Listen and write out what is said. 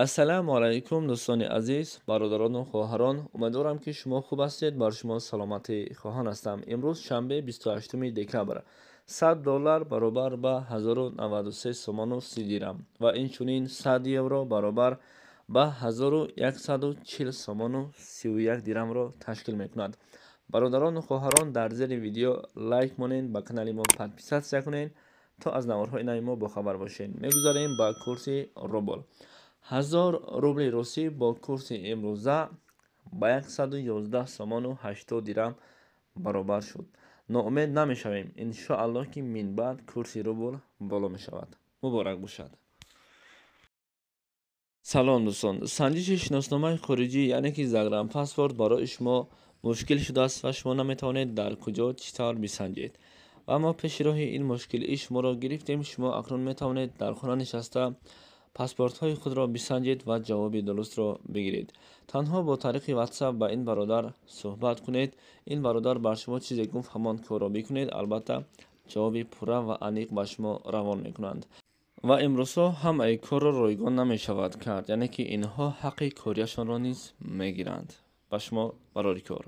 ассалому алайкум дӯстони азиз, бародарону хоҳарон, умедворам ки шумо хуб ҳастед. Бар шумо саломатӣ хоҳон ҳастам. Имрӯз шанбе 28 декабр, $100 баробар ба 1093 сомону 30 дирам ва инчунин 100 евро баробар ба 1140 сомону 31 дирамро ташкил мекунад. Бародарону хоҳарон, дар зери видео лайк монед, ба канали мо подписатсия кунед то аз наворҳои нави мо бохабар бошед. Мегузарем ба курси рубл. 1000 рубли русӣ бо курси имрӯза ба 111 сомону 80 дирам баробар шуд. ноумед намешавем, иншоаллоҳ ки минбаъд курси рубл боло мешавад. муборак бошад. салом дӯстон, санҷиши шиносномаи хориҷӣ яъне ки загранпаспорт барои шумо мушкил шудааст ва шумо наметавонед дар куҷо чӣ тавр бисанҷед. ва мо пеши роҳи ин мушкилии шуморо гирифтем. Шумо акнун метавонед дар хона нишаста паспортҳои худро бисанҷед ва ҷавоби дурустро бигиред. танҳо бо тариқи ватсап ба ин бародар суҳбат кунед. ин бародар бар шумо чизе гуфт ҳамон корро бикунед. албатта ҷавоби пурра ва аниқ ба шумо равон мекунанд. ва имрӯзҳо ҳамаи корро ройгон намешавад кард, яъне ки инҳо ҳаққи корияшонро низ мегиранд. ба шумо барори кор.